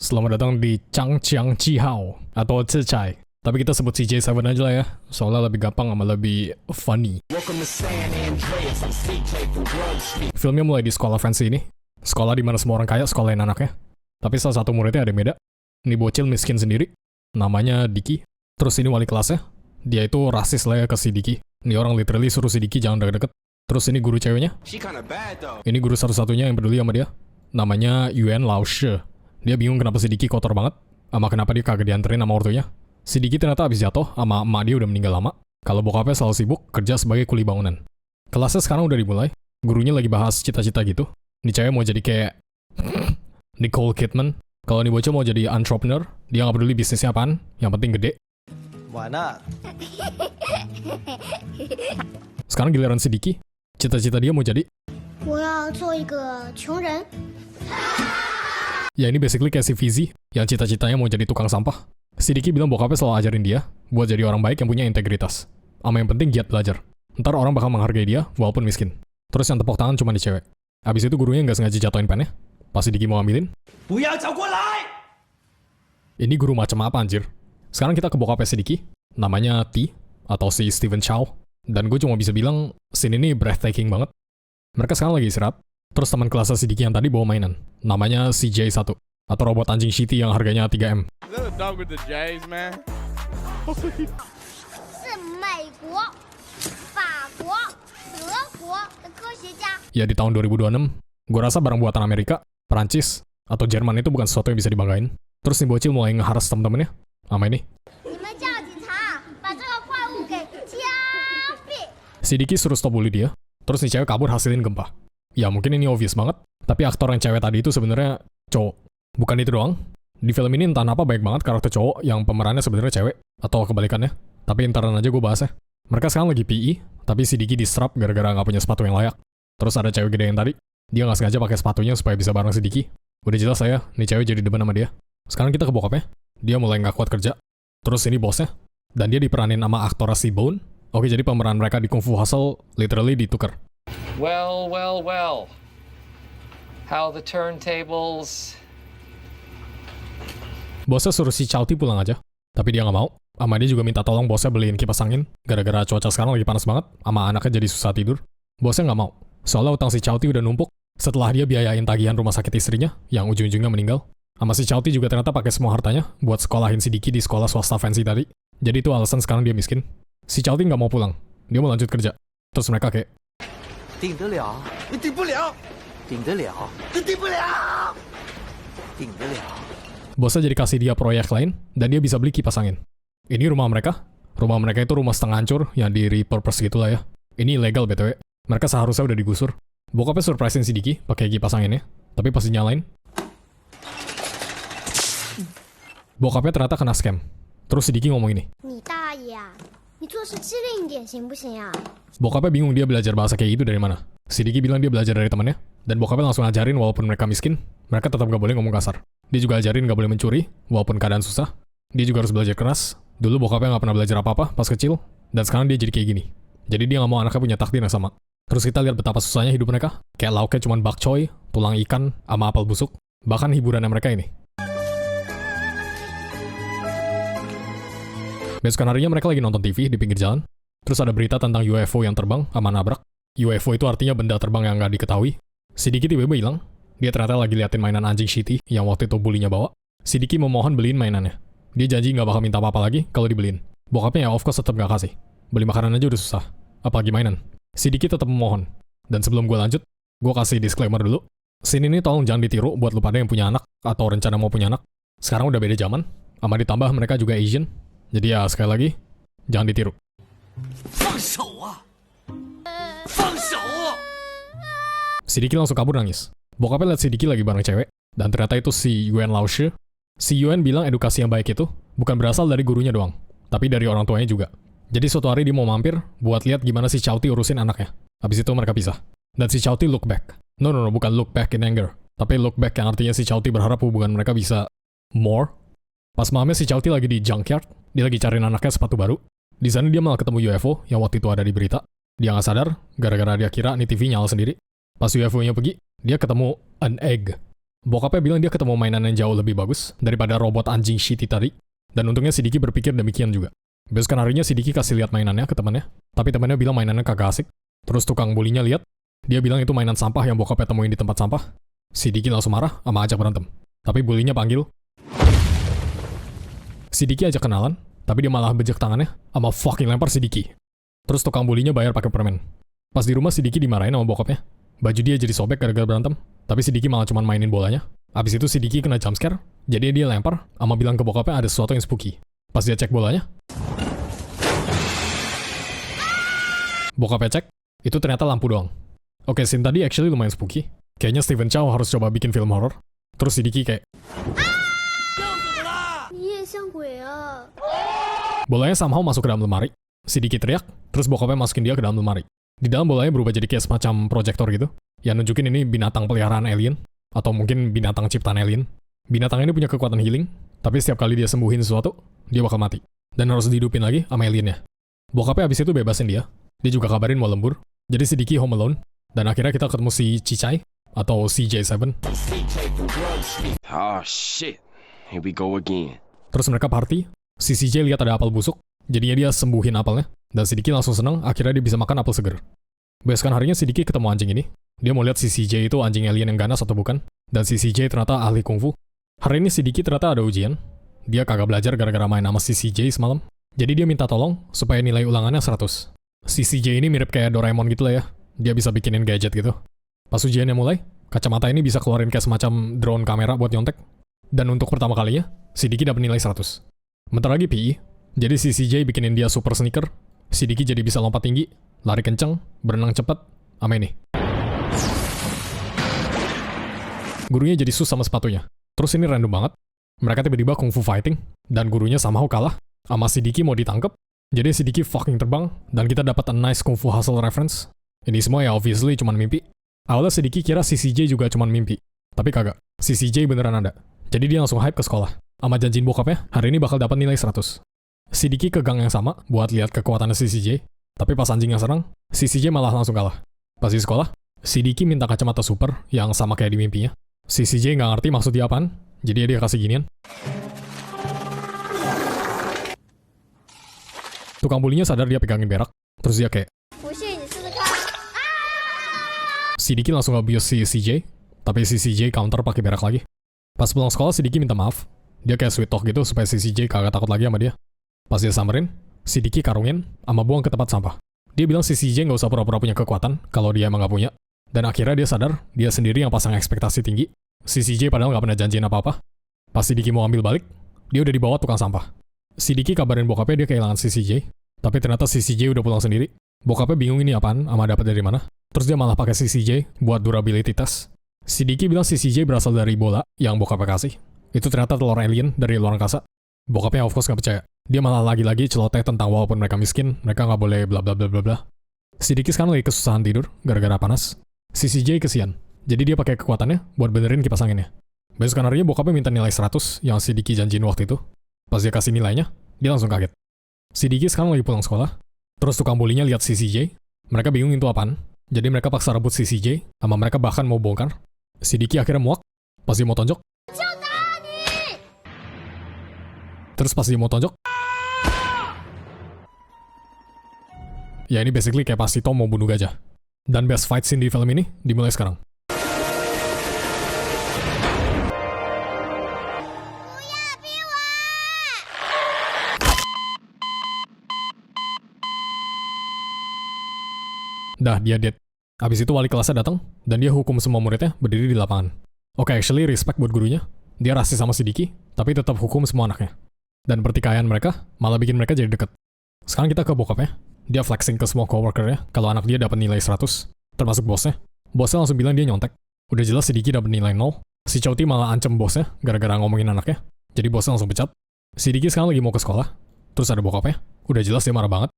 Selamat datang di Changjiang Jihao atau Zicai. Tapi kita sebut CJ7 aja lah ya, soalnya lebih gampang sama lebih funny. Filmnya mulai di sekolah fancy ini. Sekolah di mana semua orang kaya sekolahin anaknya. Tapi salah satu muridnya ada yang beda. Ini bocil miskin sendiri, namanya Diki. Terus ini wali kelasnya, dia itu rasis lah ya ke si Diki. Ini orang literally suruh si Diki jangan deket-deket. Terus ini guru ceweknya. Ini guru satu-satunya yang peduli sama dia. Namanya Yuan Laoshi. Dia bingung kenapa si Diki kotor banget, sama kenapa dia kagak dianterin sama ortunya. Si Diki ternyata abis jatuh, sama emak dia udah meninggal lama. Kalau bokapnya selalu sibuk kerja sebagai kuli bangunan. Kelasnya sekarang udah dimulai, gurunya lagi bahas cita-cita gitu. Ini cewek mau jadi kayak Nicole Kidman. Kalau nih bocah mau jadi entrepreneur, dia nggak peduli bisnisnya apaan, yang penting gede. Mana? Sekarang giliran si Diki, cita-cita dia mau jadi ya ini basically kayak si Fizi, yang cita-citanya mau jadi tukang sampah. Si Diki bilang bokapnya selalu ajarin dia buat jadi orang baik yang punya integritas. Sama yang penting giat belajar. Ntar orang bakal menghargai dia walaupun miskin. Terus yang tepuk tangan cuma di cewek. Abis itu gurunya nggak sengaja jatuhin pennya. Pas si Diki mau ambilin. Ini guru macam apa anjir? Sekarang kita ke bokapnya si Diki. Namanya T, atau si Steven Chow. Dan gue cuma bisa bilang, scene ini breathtaking banget. Mereka sekarang lagi istirahat. Terus teman kelas si Diki yang tadi bawa mainan. Namanya CJ1. Atau robot anjing shitty yang harganya 3M. Ya di tahun 2026, gue rasa barang buatan Amerika, Perancis, atau Jerman itu bukan sesuatu yang bisa dibanggain. Terus nih bocil mulai ngeharas temen-temennya. Sama ini. Si Diki suruh stop bully dia. Terus nih cewek kabur hasilin gempa. Ya mungkin ini obvious banget, tapi aktor yang cewek tadi itu sebenarnya cowok. Bukan itu doang. Di film ini entah apa baik banget karakter cowok yang pemerannya sebenarnya cewek, atau kebalikannya. Tapi ntaran aja gue bahas ya. Mereka sekarang lagi PE, tapi si Diki diserap gara-gara nggak punya sepatu yang layak. Terus ada cewek gede yang tadi, dia nggak sengaja pakai sepatunya supaya bisa bareng si Diki. Udah jelas saya, nih cewek jadi demen sama dia. Sekarang kita ke bokapnya, dia mulai nggak kuat kerja. Terus ini bosnya, dan dia diperanin sama aktor si Bone. Oke, jadi pemeran mereka di Kung Fu Hustle literally ditukar. Well. How the turntables... Bosnya suruh si Chauti pulang aja, tapi dia nggak mau. Sama dia juga minta tolong bosnya beliin kipas angin, gara-gara cuaca sekarang lagi panas banget, sama anaknya jadi susah tidur. Bosnya nggak mau, soalnya utang si Chauti udah numpuk, setelah dia biayain tagihan rumah sakit istrinya, yang ujung-ujungnya meninggal. Sama si Chauti juga ternyata pakai semua hartanya, buat sekolahin si Diki di sekolah swasta fancy tadi. Jadi itu alasan sekarang dia miskin. Si Chauti nggak mau pulang, dia mau lanjut kerja. Terus mereka kayak, bosnya jadi kasih dia proyek lain, dan dia bisa beli kipas angin. Ini rumah mereka. Rumah mereka itu rumah setengah hancur, yang di repurpose gitu lah ya. Ini ilegal BTW. Mereka seharusnya udah digusur. Bokapnya surprisein si Diki pakai kipas anginnya, tapi pas dinyalain, bokapnya ternyata kena scam. Terus si Diki ngomong ini. Bokapnya bingung dia belajar bahasa kayak gitu dari mana. Si Diki bilang dia belajar dari temannya, dan bokapnya langsung ajarin walaupun mereka miskin, mereka tetap gak boleh ngomong kasar. Dia juga ajarin gak boleh mencuri, walaupun keadaan susah. Dia juga harus belajar keras. Dulu bokapnya gak pernah belajar apa-apa pas kecil, dan sekarang dia jadi kayak gini. Jadi dia gak mau anaknya punya takdir yang sama. Terus kita lihat betapa susahnya hidup mereka. Kayak lauknya cuma bakcoy, tulang ikan, sama apel busuk. Bahkan hiburannya mereka ini. Besokan harinya mereka lagi nonton TV di pinggir jalan. Terus ada berita tentang UFO yang terbang sama nabrak. UFO itu artinya benda terbang yang gak diketahui. Si Diki tiba-tiba hilang. Dia ternyata lagi liatin mainan anjing shitty yang waktu itu bulinya bawa. Si Diki memohon beliin mainannya. Dia janji gak bakal minta apa-apa lagi kalau dibeliin. Bokapnya ya of course tetap gak kasih. Beli makanan aja udah susah, apalagi mainan. Si Diki tetap memohon. Dan sebelum gue lanjut, gue kasih disclaimer dulu. Scene ini tolong jangan ditiru buat lu pada yang punya anak atau rencana mau punya anak. Sekarang udah beda zaman, sama ditambah mereka juga Asian. Jadi ya sekali lagi, jangan ditiru. Si Diki langsung kabur nangis. Bokapnya liat si Diki lagi bareng cewek, dan ternyata itu si Yuan Laoshi. Si Yuan bilang edukasi yang baik itu bukan berasal dari gurunya doang, tapi dari orang tuanya juga. Jadi suatu hari dia mau mampir buat lihat gimana si Chauti urusin anaknya. Habis itu mereka pisah. Dan si Chauti look back. No, bukan look back in anger. Tapi look back yang artinya si Chauti berharap hubungan mereka bisa more. Pas malamnya si Chauti lagi di junkyard, dia lagi cariin anaknya sepatu baru. Di sana dia malah ketemu UFO yang waktu itu ada di berita. Dia nggak sadar, gara-gara dia kira nih TV nyala sendiri. Pas UFO-nya pergi, dia ketemu an egg. Bokapnya bilang dia ketemu mainan yang jauh lebih bagus daripada robot anjing shitty tadi. Dan untungnya si Diki berpikir demikian juga. Besok harinya si Diki kasih lihat mainannya ke temannya, tapi temannya bilang mainannya kagak asik. Terus tukang bulinya lihat, dia bilang itu mainan sampah yang bokapnya temuin di tempat sampah. Si Diki langsung marah sama ajak berantem. Tapi bulinya panggil. Si Diki ajak kenalan, tapi dia malah bejek tangannya sama fucking lempar si Diki. Terus tukang bulinya bayar pakai permen. Pas di rumah si Diki dimarahin sama bokapnya. Baju dia jadi sobek gara-gara berantem, tapi si Diki malah cuma mainin bolanya. Abis itu si Diki kena jumpscare, jadi dia lempar sama bilang ke bokapnya ada sesuatu yang spooky. Pas dia cek bolanya, bokapnya cek, itu ternyata lampu doang. Oke, scene tadi actually lumayan spooky. Kayaknya Stephen Chow harus coba bikin film horror. Terus si Diki kayak, bolanya somehow masuk ke dalam lemari. Si Diki teriak, terus bokapnya masukin dia ke dalam lemari. Di dalam bolanya berubah jadi kayak semacam proyektor gitu, yang nunjukin ini binatang peliharaan alien, atau mungkin binatang ciptaan alien. Binatang ini punya kekuatan healing, tapi setiap kali dia sembuhin sesuatu, dia bakal mati. Dan harus dihidupin lagi sama aliennya. Bokapnya abis itu bebasin dia. Dia juga kabarin mau lembur. Jadi si Diki home alone. Dan akhirnya kita ketemu si Chichai, atau CJ7. Oh shit, here we go again. Terus mereka party. Si CJ lihat ada apel busuk, jadinya dia sembuhin apelnya. Dan si Diki langsung seneng, akhirnya dia bisa makan apel seger. Besokan harinya si Diki ketemu anjing ini. Dia mau lihat si CJ itu anjing alien yang ganas atau bukan. Dan si CJ ternyata ahli kungfu. Hari ini si Diki ternyata ada ujian. Dia kagak belajar gara-gara main sama si CJ semalam. Jadi dia minta tolong supaya nilai ulangannya 100. Si CJ ini mirip kayak Doraemon gitu lah ya. Dia bisa bikinin gadget gitu. Pas ujiannya mulai, kacamata ini bisa keluarin kayak semacam drone kamera buat nyontek. Dan untuk pertama kalinya, si Diki dapat nilai 100. Bentar lagi PE. Jadi si CJ bikinin dia super sneaker. Si Diki jadi bisa lompat tinggi, lari kenceng, berenang cepat, sama ini. Gurunya jadi sus sama sepatunya. Terus ini random banget. Mereka tiba-tiba kungfu fighting, dan gurunya somehow kalah. Sama si Diki mau ditangkep. Jadi si Diki fucking terbang, dan kita dapat a nice kungfu hustle reference. Ini semua ya obviously cuman mimpi. Awalnya si Diki kira si CJ juga cuman mimpi. Tapi kagak. Si CJ beneran ada. Jadi dia langsung hype ke sekolah. Sama janjiin bokapnya, hari ini bakal dapat nilai 100. Si Diki ke gang yang sama buat lihat kekuatannya si CJ. Tapi pas anjingnya serang, si CJ malah langsung kalah. Pas di sekolah, si Diki minta kacamata super yang sama kayak di mimpinya. Si CJ nggak ngerti maksud dia apaan, jadi dia kasih ginian. Tukang bulinya sadar dia pegangin berak, terus dia kayak, si Diki langsung abuse si CJ, tapi si CJ counter pakai berak lagi. Pas pulang sekolah, si Diki minta maaf. Dia kayak sweet talk gitu supaya si CJ kagak takut lagi sama dia. Pas dia samperin, si Diki karungin sama buang ke tempat sampah. Dia bilang si CJ nggak usah pura-pura punya kekuatan kalau dia emang nggak punya. Dan akhirnya dia sadar, dia sendiri yang pasang ekspektasi tinggi. Si CJ padahal nggak pernah janjiin apa-apa. Pas si Diki mau ambil balik, dia udah dibawa tukang sampah. Si Diki kabarin bokapnya dia kehilangan si CJ. Tapi ternyata si CJ udah pulang sendiri. Bokapnya bingung ini apaan, sama dapat dari mana. Terus dia malah pakai si CJ buat durability test. Si Diki bilang si CJ berasal dari bola yang bokapnya kasih. Itu ternyata telur alien dari luar angkasa. Bokapnya of course nggak percaya. Dia malah lagi-lagi celoteh tentang walaupun mereka miskin, mereka nggak boleh bla bla bla bla bla. Si Diki sekarang lagi kesusahan tidur gara-gara panas. Si CJ kesian. Jadi dia pakai kekuatannya buat benerin kipas anginnya. Besokan harinya bokapnya minta nilai 100 yang si Diki janjiin waktu itu. Pas dia kasih nilainya, dia langsung kaget. Si Diki sekarang lagi pulang sekolah. Terus tukang bulinya lihat si CJ. Mereka bingung itu apaan. Jadi mereka paksa rebut si CJ, sama mereka bahkan mau bongkar. Si Diki akhirnya muak. Pas dia mau tonjok. Terus pas dia mau tonjok, ya ini basically kayak pas si Tom mau bunuh gajah. Dan best fight scene di film ini dimulai sekarang. Dah, dia dead. Abis itu wali kelasnya datang, dan dia hukum semua muridnya berdiri di lapangan. Oke, actually respect buat gurunya. Dia rasis sama si Diki, tapi tetap hukum semua anaknya. Dan pertikaian mereka malah bikin mereka jadi deket. Sekarang kita ke bokapnya. Dia flexing ke semua coworkernya kalau anak dia dapat nilai 100, termasuk bosnya. Bosnya langsung bilang dia nyontek. Udah jelas si Diki dapat nilai 0. Si Chouti malah ancam bosnya gara-gara ngomongin anaknya. Jadi bosnya langsung pecat. Si Diki sekarang lagi mau ke sekolah. Terus ada bokapnya. Udah jelas dia marah banget.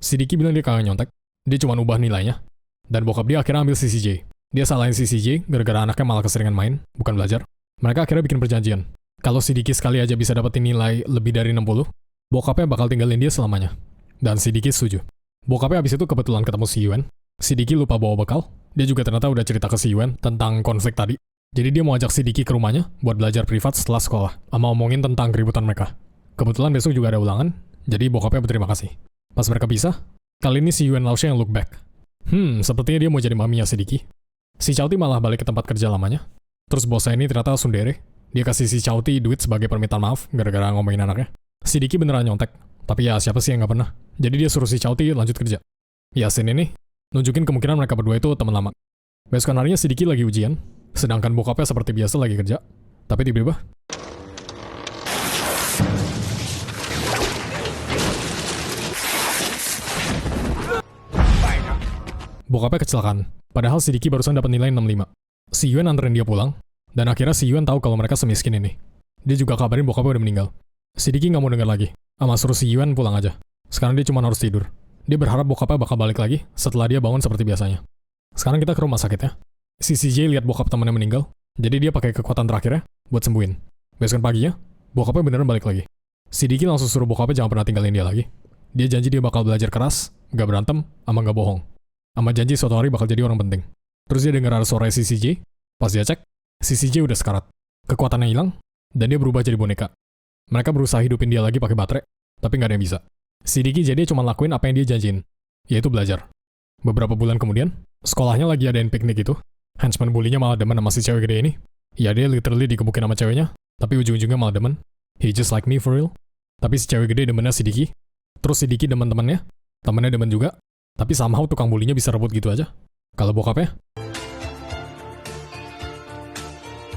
Si Diki bilang dia kagak nyontek. Dia cuma ubah nilainya. Dan bokap dia akhirnya ambil si CJ. Dia salahin si CJ gara-gara anaknya malah keseringan main, bukan belajar. Mereka akhirnya bikin perjanjian. Kalau si Diki sekali aja bisa dapetin nilai lebih dari 60, bokapnya bakal tinggalin dia selamanya. Dan si Diki setuju. Bokapnya abis itu kebetulan ketemu si Yuen. Si Diki lupa bawa bekal. Dia juga ternyata udah cerita ke si Yuen tentang konflik tadi. Jadi dia mau ajak si Diki ke rumahnya buat belajar privat setelah sekolah, sama ngomongin tentang keributan mereka. Kebetulan besok juga ada ulangan, jadi bokapnya berterima kasih. Pas mereka pisah, kali ini si Yuan Laoshi yang look back. Sepertinya dia mau jadi maminya si Diki. Si Chao Ti malah balik ke tempat kerja lamanya. Terus bosnya ini ternyata tsundere. Dia kasih si Chao Ti duit sebagai permintaan maaf gara-gara ngomongin anaknya. Si Diki beneran nyontek, tapi ya siapa sih yang nggak pernah. Jadi dia suruh si Chao Ti lanjut kerja. Ya scene ini nunjukin kemungkinan mereka berdua itu teman lama. Besokan harinya si Diki lagi ujian, sedangkan bokapnya seperti biasa lagi kerja. Tapi tiba-tiba bokapnya kecelakaan. Padahal si Diki barusan dapat nilai 65. Si Yuan anterin dia pulang, dan akhirnya si Yuan tahu kalau mereka semiskin ini. Dia juga kabarin bokapnya udah meninggal. Si Diki nggak mau dengar lagi, ama suruh si Yuan pulang aja. Sekarang dia cuma harus tidur. Dia berharap bokapnya bakal balik lagi setelah dia bangun seperti biasanya. Sekarang kita ke rumah sakit ya. Si CJ lihat bokap temannya meninggal, jadi dia pakai kekuatan terakhirnya buat sembuhin. Besokan paginya, bokapnya beneran balik lagi. Si Diki langsung suruh bokapnya jangan pernah tinggalin dia lagi. Dia janji dia bakal belajar keras, gak berantem, ama gak bohong. Ama janji suatu hari bakal jadi orang penting. Terus dia dengar ada suara si CJ. Pas dia cek, si CJ udah sekarat. Kekuatannya hilang, dan dia berubah jadi boneka. Mereka berusaha hidupin dia lagi pakai baterai, tapi nggak ada yang bisa. Si Diki jadi cuma lakuin apa yang dia janjiin, yaitu belajar. Beberapa bulan kemudian, sekolahnya lagi adain piknik itu. Henchman bullynya malah demen sama si cewek gede ini. Ya dia literally dikebukin sama ceweknya, tapi ujung-ujungnya malah demen. He just like me for real. Tapi si cewek gede demennya si Diki. Terus si Diki demen temennya, temennya demen juga. Tapi somehow tukang bullynya bisa rebut gitu aja. Kalau bokapnya,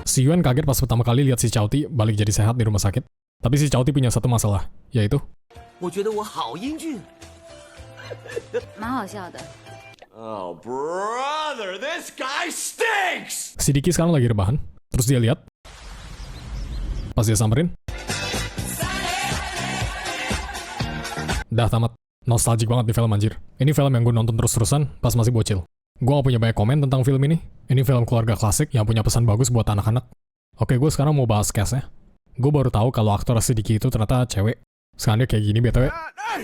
si Yuan kaget pas pertama kali lihat si Chao Ti balik jadi sehat di rumah sakit. Tapi si Chao Ti punya satu masalah, yaitu Oh, brother, this guy stinks! si Diki sekarang lagi rebahan. Terus dia lihat, pas dia samperin, dah tamat. Nostalgic banget di film anjir. Ini film yang gue nonton terus-terusan pas masih bocil. Gue gak punya banyak komen tentang film ini. Ini film keluarga klasik yang punya pesan bagus buat anak-anak. Oke, gue sekarang mau bahas cast-nya. Gue baru tahu kalau aktor si Diki itu ternyata cewek. Sekarang dia kayak gini BTW.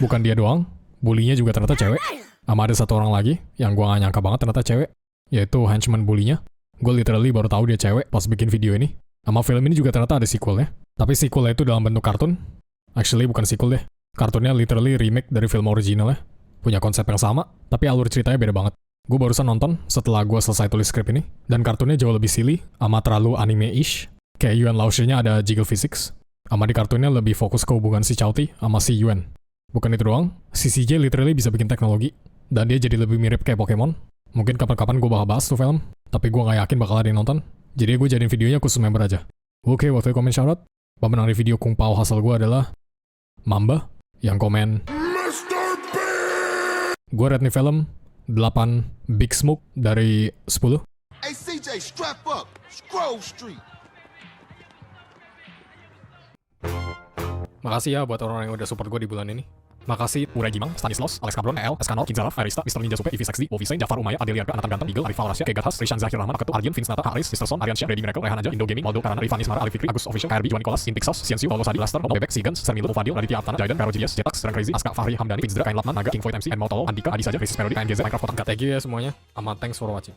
Bukan dia doang, bullynya juga ternyata cewek. Sama ada satu orang lagi yang gue gak nyangka banget ternyata cewek, yaitu henchman bullynya. Gue literally baru tahu dia cewek pas bikin video ini. Sama film ini juga ternyata ada sequelnya. Tapi sequelnya itu dalam bentuk kartun. Actually bukan sequel deh. Kartunnya literally remake dari film originalnya. Punya konsep yang sama, tapi alur ceritanya beda banget. Gue barusan nonton setelah gue selesai tulis skrip ini, dan kartunnya jauh lebih silly, ama terlalu anime-ish. Kayak Yuan Laoshi-nya ada jiggle physics, ama di kartunnya lebih fokus ke hubungan si Chao Ti sama si Yuan. Bukan itu doang, si CJ literally bisa bikin teknologi, dan dia jadi lebih mirip kayak Pokemon. Mungkin kapan-kapan gue bakal bahas tuh film, tapi gue gak yakin bakal ada yang nonton. Jadi gue jadiin videonya khusus member aja. Oke, waktu komen shoutout, pemenang di video Kung Pao hasil gue adalah Mamba, yang komen gue rate nih film 8 Big Smoke dari 10. Hey CJ, strap up. Scroll Street. Makasih ya buat orang-orang yang udah support gue di bulan ini. Makasih Uray Gimang, Stanislaus, Alex Cabron, El, Eskanol, Kinzaraf, Arista, Mr. Ninja Supe, Ivi Sexdi, Wovi Sain, Jafar Umaya, Adelianka, Anatan Ganteng, Eagle, Arif Falarasya, Kegat Has, Rishan Zahir Rahman, Aketu, Arjun, Vince Nata, Haris, Mr. Son, Ariansyah, Ready Miracle, Rehan Aja, Indo Gaming, Maldo, Karana, Rifan Ismara, Alif Fikri, Agus Official, KRB, Juan Nicholas, Intixos, Siensiu, Paulo Sadi, Laster, Bebek, Sigans, Sermilu, Fadil, Raditya Aptana, Jaidan, Karo GS, Jetax, Serang Crazy, Aska, Fahri, Hamdani, Pizdra, Kain Latman, Naga, King Void MC, Enmo Tolo, Andika, Adi Saja, Risis Parody, KMGZ, Minecraft Foto. Thank you ya semuanya, sama thanks for watching.